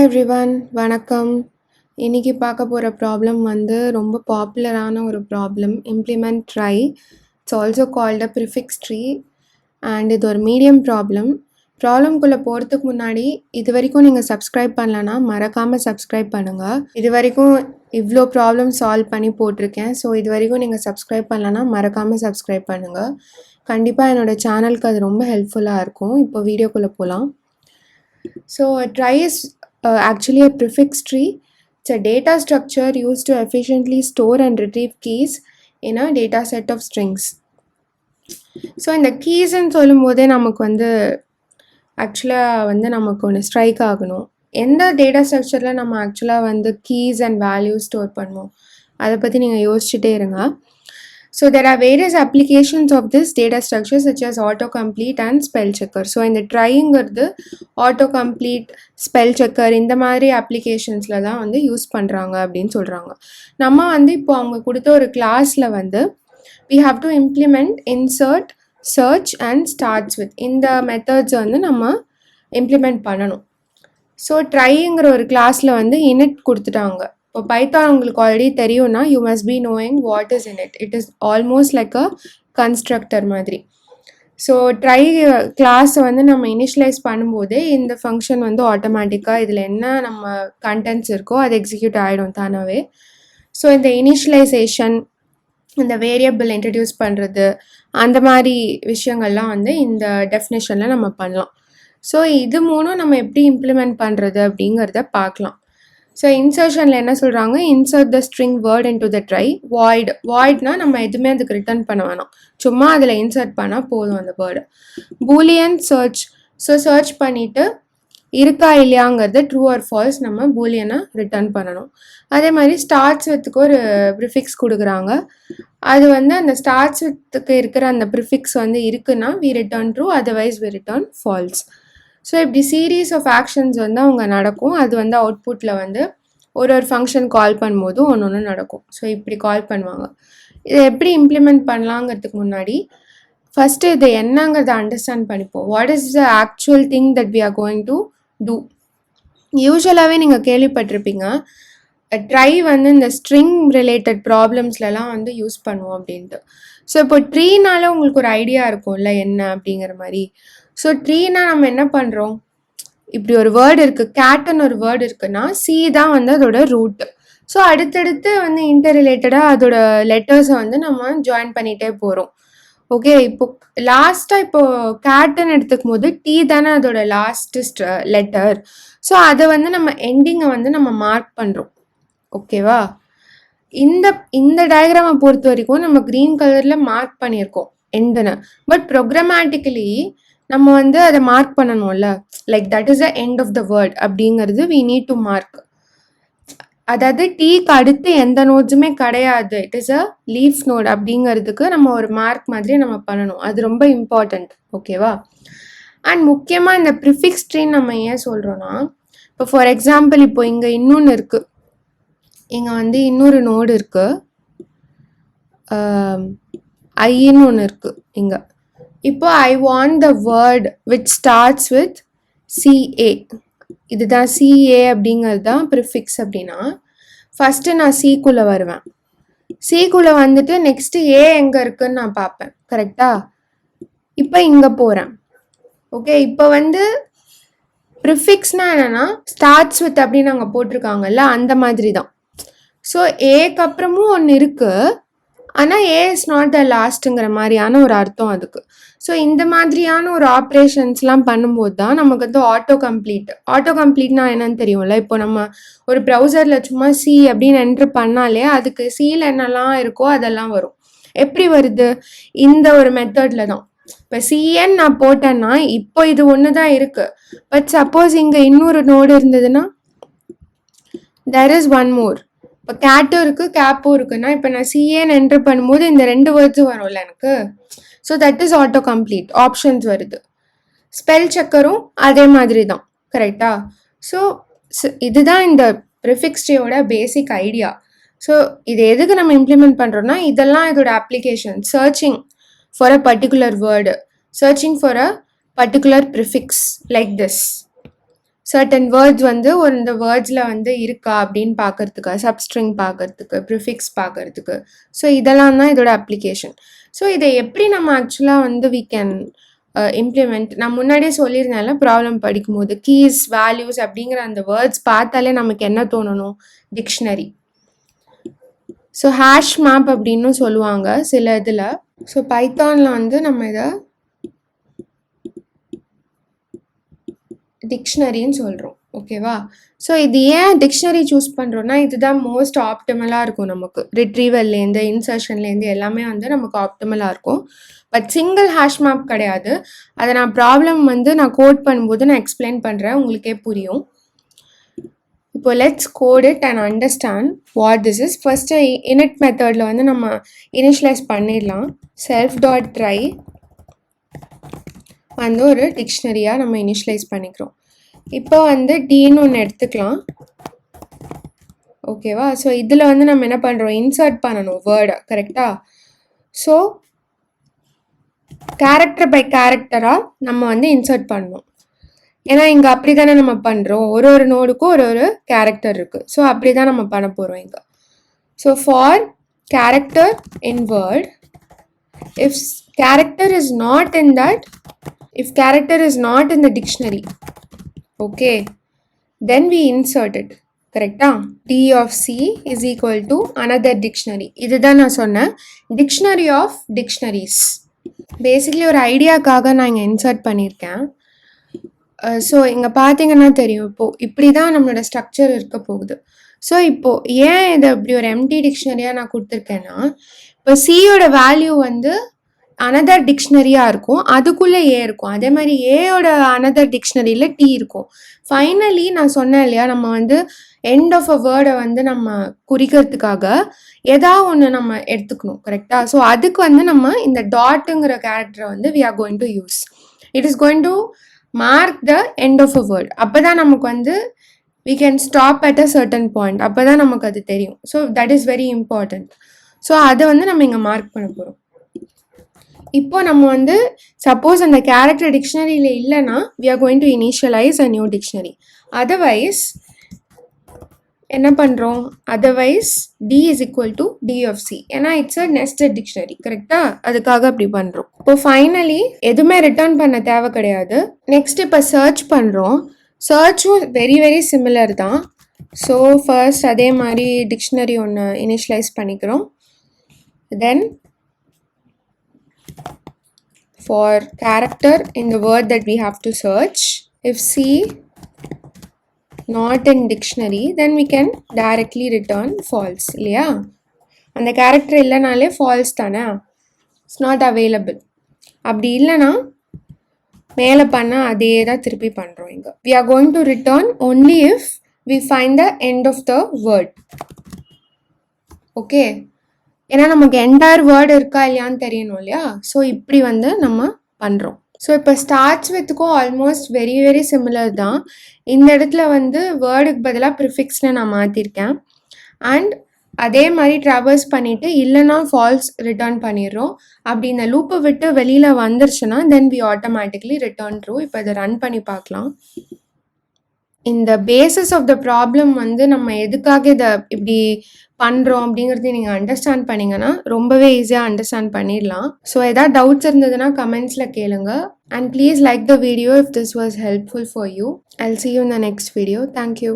Everyone வணக்கம். இன்னைக்கு பார்க்க போகிற ப்ராப்ளம் வந்து ரொம்ப பாப்புலரான ஒரு problem. Implement try. It's also called a prefix tree and இது ஒரு மீடியம் ப்ராப்ளம். ப்ராப்ளம்குள்ளே போகிறதுக்கு முன்னாடி இது வரைக்கும் நீங்கள் சப்ஸ்கிரைப் பண்ணலன்னா மறக்காமல் சப்ஸ்கிரைப் பண்ணுங்கள். இது வரைக்கும் இவ்வளோ ப்ராப்ளம் சால்வ் பண்ணி போட்டிருக்கேன். ஸோ இது வரைக்கும் நீங்கள் சப்ஸ்கிரைப் பண்ணலன்னா மறக்காமல் சப்ஸ்கிரைப் பண்ணுங்கள். கண்டிப்பாக என்னோடய சேனலுக்கு அது ரொம்ப ஹெல்ப்ஃபுல்லாக இருக்கும். இப்போ வீடியோக்குள்ளே போகலாம். So a trie is actually a prefix tree. It's a data structure used to efficiently store and retrieve keys in a data set of strings. So இந்த கீஸ்ன்னு சொல்லும் போதே நமக்கு வந்து ஆக்சுவலாக வந்து நமக்கு ஒன்று ஸ்ட்ரைக் ஆகணும். எந்த டேட்டா ஸ்ட்ரக்சரில் நம்ம ஆக்சுவலாக வந்து கீஸ் அண்ட் வேல்யூ ஸ்டோர் பண்ணுவோம் அதை பற்றி நீங்கள் யோசிச்சுட்டே இருங்க. So there are various applications of this data structure such as autocomplete and spell checker. So இந்த ட்ரைங்கிறது autocomplete, spell checker இந்த மாதிரி அப்ளிகேஷன்ஸில் தான் வந்து யூஸ் பண்ணுறாங்க அப்படின்னு சொல்கிறாங்க. நம்ம வந்து இப்போ அவங்க கொடுத்த ஒரு கிளாஸில் வந்து we have to implement insert, search and starts with இந்த மெத்தட்ஸ் வந்து நம்ம இம்ப்ளிமெண்ட் பண்ணணும். ஸோ ட்ரைங்கிற ஒரு கிளாஸில் வந்து init கொடுத்துட்டாங்க. இப்போ பைத்தான் உங்களுக்கு ஆல்ரெடி தெரியும்னா you must be knowing what is in it. It is almost like a constructor மாதிரி. ஸோ ட்ரை கிளாஸை வந்து நம்ம இனிஷியலைஸ் பண்ணும்போதே இந்த ஃபங்க்ஷன் வந்து ஆட்டோமேட்டிக்காக இதில் என்ன நம்ம கண்டென்ட்ஸ் இருக்கோ அது எக்ஸிக்யூட் ஆகிடும் தானாகவே. ஸோ இந்த இனிஷியலைசேஷன், இந்த வேரியபிள் இன்ட்ரடியூஸ் பண்ணுறது, அந்த மாதிரி விஷயங்கள்லாம் வந்து இந்த டெஃபினேஷனில் நம்ம பண்ணலாம். ஸோ இது மூணும் நம்ம எப்படி இம்ப்ளிமெண்ட் பண்ணுறது அப்படிங்கிறத பார்க்கலாம். ஸோ இன்சர்ஷனில் என்ன சொல்கிறாங்க, insert the string word into the trie. வாய்ட்னா நம்ம எதுவுமே அதுக்கு ரிட்டர்ன் பண்ண வேணாம், சும்மா அதில் இன்சர்ட் பண்ணால் போதும் அந்த word. Boolean search. So search பண்ணிவிட்டு இருக்கா இல்லையாங்கிறது ட்ரூ ஆர் ஃபால்ஸ் நம்ம பூலியனை ரிட்டர்ன் பண்ணணும். அதே மாதிரி ஸ்டார்ட்ஸ் வித்துக்கு ஒரு ப்ரிஃபிக்ஸ் கொடுக்குறாங்க. அது வந்து அந்த ஸ்டார்ட்ஸ் வித்துக்கு இருக்கிற அந்த ப்ரிஃபிக்ஸ் வந்து இருக்குன்னா we return true, otherwise we return false. So இப்படி சீரீஸ் ஆஃப் ஆக்ஷன்ஸ் வந்து அவங்க நடக்கும். அது வந்து அவுட்புட்டில் வந்து ஒரு ஃபங்க்ஷன் கால் பண்ணும்போது ஒன்று நடக்கும். ஸோ இப்படி கால் பண்ணுவாங்க. இதை எப்படி இம்ப்ளிமெண்ட் பண்ணலாங்கிறதுக்கு முன்னாடி ஃபஸ்ட்டு இதை என்னங்கிறத அண்டர்ஸ்டாண்ட் பண்ணிப்போம். What is the actual thing that we are going to do. யூஸ்வலாகவே நீங்கள் கேள்விப்பட்டிருப்பீங்க ட்ரை வந்து இந்த ஸ்ட்ரிங் ரிலேட்டட் ப்ராப்ளம்ஸ்லலாம் வந்து யூஸ் பண்ணுவோம் அப்படின்ட்டு. ஸோ இப்போ ட்ரீனால உங்களுக்கு ஒரு ஐடியா இருக்கும்ல என்ன அப்படிங்கிற மாதிரி. ஸோ ட்ரீனா நம்ம என்ன பண்ணுறோம், இப்படி ஒரு வேர்டு இருக்குது, கேட்டுன்னு ஒரு வேர்டு இருக்குன்னா சி தான் வந்து அதோட ரூட்டு. ஸோ அடுத்தடுத்து வந்து இன்டர் ரிலேட்டடாக அதோட லெட்டர்ஸை வந்து நம்ம ஜாயின் பண்ணிகிட்டே போகிறோம். ஓகே, இப்போ லாஸ்ட்டாக இப்போ கேட்டுன்னு எடுத்துக்கும் போது டி தானே அதோட லாஸ்ட்டு லெட்டர். ஸோ அதை வந்து நம்ம எண்டிங்கை வந்து நம்ம மார்க் பண்ணுறோம். ஓகேவா, இந்த டயக்ராமை பொறுத்த வரைக்கும் நம்ம க்ரீன் கலரில் மார்க் பண்ணியிருக்கோம் எண்டுன்னு. பட் ப்ரோக்ராமேட்டிக்கலி நம்ம வந்து அதை மார்க் பண்ணணும்ல, like that is the end of the word அப்படிங்கிறது வி நீட் டு மார்க். அதாவது டீக்கு அடுத்து எந்த நோட்ஸுமே கிடையாது, it is a leaf node அப்படிங்கிறதுக்கு நம்ம ஒரு மார்க் மாதிரி நம்ம பண்ணணும். அது ரொம்ப இம்பார்ட்டண்ட். ஓகேவா, அண்ட் முக்கியமாக இந்த ப்ரிஃபிக்ஸ் ட்ரீன்னு நம்ம ஏன் சொல்கிறோன்னா, இப்போ ஃபார் எக்ஸாம்பிள் இப்போ இங்கே இன்னொன்று இருக்குது, இங்கே வந்து இன்னொரு நோடு இருக்குது, ஐன்னு ஒன்று இருக்குது இங்கே. இப்போ I want the word which starts with CA. இதுதான் சிஏ அப்படிங்கிறது தான் ப்ரிஃபிக்ஸ். அப்படின்னா ஃபஸ்ட்டு நான் சிக்குள்ளே வருவேன். சிக்குள்ளே வந்துட்டு நெக்ஸ்ட்டு ஏ எங்கே இருக்குன்னு நான் பார்ப்பேன். கரெக்டாக, இப்போ இங்கே போகிறேன். ஓகே, இப்போ வந்து ப்ரிஃபிக்ஸ்னால் என்னென்னா ஸ்டார்ட்ஸ் வித் அப்படின்னு அங்கே போட்டிருக்காங்கல்ல, அந்த மாதிரி தான். ஸோ ஏக்கு அப்புறமும் ஒன்று இருக்குது, ஆனால் ஏ இஸ் நாட் த லாஸ்ட்டுங்கிற மாதிரியான ஒரு அர்த்தம் அதுக்கு. ஸோ இந்த மாதிரியான ஒரு ஆப்ரேஷன்ஸ்லாம் பண்ணும்போது தான் நமக்கு வந்து ஆட்டோ கம்ப்ளீட்னா என்னன்னு தெரியும்ல. இப்போ நம்ம ஒரு ப்ரௌசரில் சும்மா சி அப்படின்னு என்ட்ரு பண்ணாலே அதுக்கு சியில் என்னெல்லாம் இருக்கோ அதெல்லாம் வரும். எப்படி வருது, இந்த ஒரு மெத்தடில் தான். இப்போ சிஎன் நான் போட்டேன்னா இப்போ இது ஒன்று தான் இருக்குது. பட் சப்போஸ் இங்கே இன்னொரு நோடு இருந்ததுன்னா there is one more. இப்போ கேட்டும் இருக்குது கேப்பும் இருக்குன்னா இப்போ நான் சிஏன்னு என்ட்ரு பண்ணும்போது இந்த ரெண்டு வேர்ட்ஸும் வரும்ல எனக்கு. So that is auto complete, options வருது. ஸ்பெல் செக்கரும் அதே மாதிரி தான். கரெக்டா, ஸோ இதுதான் இந்த ப்ரிஃபிக்ஸ் ட்ரீயோட பேசிக் ஐடியா. ஸோ இது எதுக்கு நம்ம இம்ப்ளிமெண்ட் பண்ணுறோன்னா, இதெல்லாம் இதோட application. Searching for a particular word, searching for a particular prefix like this. Certain words வந்து ஒரு இந்த வேர்ட்ஸில் வந்து இருக்கா அப்படின்னு பார்க்கறதுக்கு, சப்ஸ்ட்ரிங் பார்க்கறதுக்கு, ப்ரிஃபிக்ஸ் பார்க்கறதுக்கு. ஸோ இதெல்லாம் தான் இதோட அப்ளிகேஷன். ஸோ இதை எப்படி நம்ம ஆக்சுவலாக வந்து வி கேன் இம்ப்ளிமெண்ட், நான் முன்னாடியே சொல்லியிருந்தேன்ல ப்ராப்ளம் படிக்கும்போது கீஸ் வேல்யூஸ் அப்படிங்கிற அந்த வேர்ட்ஸ் பார்த்தாலே நமக்கு என்ன தோணணும், டிக்ஷனரி. ஸோ ஹேஷ் மேப் அப்படின்னு சொல்லுவாங்க சில இதில். ஸோ பைத்தானில் வந்து நம்ம இதை டிக்ஷனரின்னு சொல்கிறோம். ஓகேவா? ஸோ இது ஏன் டிக்ஷனரி சூஸ் பண்ணுறோன்னா இதுதான் மோஸ்ட் ஆப்டிமலாக இருக்கும் நமக்கு. ரிட்ரீவல்லேருந்து இன்சர்ஷன்லேருந்து எல்லாமே வந்து நமக்கு ஆப்டிமலாக இருக்கும். பட் சிங்கிள் ஹேஷ் மேப் கிடையாது. அதை நான் ப்ராப்ளம் வந்து நான் கோட் பண்ணும்போது நான் எக்ஸ்பிளைன் பண்ணுறேன், உங்களுக்கே புரியும். இப்போ let's code it and understand what this is. First init மெத்தடில் வந்து நம்ம இனிஷியலைஸ் பண்ணிடலாம். செல்ஃப் டாட் ட்ரை வந்து ஒரு டிக்ஷனரியாக நம்ம இனிஷியலைஸ் பண்ணிக்கிறோம். இப்போ வந்து டீன்னு ஒன்று எடுத்துக்கலாம். ஓகேவா? ஸோ இதில் வந்து நம்ம என்ன பண்ணுறோம், இன்சர்ட் பண்ணணும் வேர்டை. கரெக்டாக? ஸோ கேரக்டர் பை கேரக்டராக நம்ம வந்து இன்சர்ட் பண்ணணும். ஏன்னா இங்கே அப்படி தானே நம்ம பண்ணுறோம், ஒரு ஒரு நோடுக்கும் ஒரு ஒரு கேரக்டர் இருக்குது. ஸோ அப்படி தான் நம்ம பண்ண போகிறோம் இங்கே. So for character in word, if character is not in that, if character is not in the dictionary, okay, then we insert it. கரெக்டா? D of C is equal to another dictionary. இதுதான் நான் சொன்னேன், dictionary of dictionaries. Basically ஒரு ஐடியாக்காக நான் இங்கே insert பண்ணியிருக்கேன். So இங்கே பார்த்தீங்கன்னா தெரியும், இப்போது இப்படி தான் நம்மளோட ஸ்ட்ரக்சர் இருக்க போகுது. ஸோ இப்போது ஏன் இதை இப்படி ஒரு எம்டி டிக்ஷனரியாக நான் கொடுத்துருக்கேன்னா, இப்போ சியோட வேல்யூ வந்து அனதர் டிக்ஷனரியாக இருக்கும், அதுக்குள்ளே ஏ இருக்கும். அதே மாதிரி ஏயோட அனதர் டிக்ஷனரியில் டி இருக்கும். ஃபைனலி நான் சொன்னேன் இல்லையா, நம்ம வந்து எண்ட் ஆஃப் அ வேர்டை வந்து நம்ம குறிக்கிறதுக்காக ஏதாவது ஒன்று நம்ம எடுத்துக்கணும். கரெக்டாக? ஸோ அதுக்கு வந்து நம்ம இந்த டாட்டுங்கிற கேரக்டரை வந்து we are going to use. It is going to mark the end of a word. அப்போ தான் நமக்கு வந்து we can stop at a certain point. அப்போ தான் நமக்கு அது தெரியும். So that is very important. So அதை வந்து நம்ம இங்கே மார்க் பண்ண போகிறோம். இப்போ நம்ம வந்து சப்போஸ் அந்த கேரக்டர் டிக்ஷனரியில் இல்லைன்னா we are going to initialize a new dictionary. Otherwise என்ன பண்ணுறோம், otherwise D is equal to D of C. ஏன்னா இட்ஸ் அ நெஸ்டட் டிக்ஷனரி. கரெக்டாக? அதுக்காக அப்படி பண்ணுறோம். இப்போ ஃபைனலி எதுவுமே ரிட்டர்ன் பண்ண தேவை கிடையாது. நெக்ஸ்ட் இப்போ சர்ச் பண்ணுறோம். சர்ச்சும் வெரி வெரி சிமிலர் தான். ஸோ ஃபர்ஸ்ட் அதே மாதிரி டிக்ஷனரி ஒன்று இனிஷியலைஸ் பண்ணிக்கிறோம். தென் for character in the word that we have to search, if C not in dictionary, then we can directly return false. இல்லையா? அந்த கேரக்டர் இல்லைனாலே ஃபால்ஸ் தானே, it's not available. அப்படி இல்லைன்னா மேலே பண்ண அதே தான் திருப்பி பண்ணுறோம். இங்கே we are going to return only if we find the end of the word. Okay? ஏன்னா நமக்கு என்டையர் வேர்டு இருக்கா இல்லையான்னு தெரியணும் இல்லையா? ஸோ இப்படி வந்து நம்ம பண்ணுறோம். ஸோ இப்போ ஸ்டார்ட்ஸ் வித்துக்கும் ஆல்மோஸ்ட் வெரி வெரி சிமிலர் தான். இந்த இடத்துல வந்து வேர்டுக்கு பதிலாக ப்ரிஃபிக்ஸ்னு நான் மாற்றிருக்கேன். அண்ட் அதே மாதிரி ட்ராவர்ஸ் பண்ணிவிட்டு இல்லைன்னா ஃபால்ஸ் ரிட்டர்ன் பண்ணிடுறோம். அப்படி இந்த லூப்பை விட்டு வெளியில் வந்துருச்சுன்னா then we automatically return true. இப்போ இதை ரன் பண்ணி பார்க்கலாம். இந்த பேசிஸ் ஆஃப் த ப்ராப்ளம் வந்து நம்ம எதுக்காக இதை இப்படி பண்ணுறோம் அப்படிங்கிறது நீங்கள் அண்டர்ஸ்டாண்ட் பண்ணிங்கன்னா ரொம்பவே ஈஸியாக அண்டர்ஸ்டாண்ட் பண்ணிடலாம். ஸோ எதாவது டவுட்ஸ் இருந்ததுன்னா கமெண்ட்ஸில் கேளுங்க. And please like the video if this was helpful for you. Jal see you in the next video. Thank you.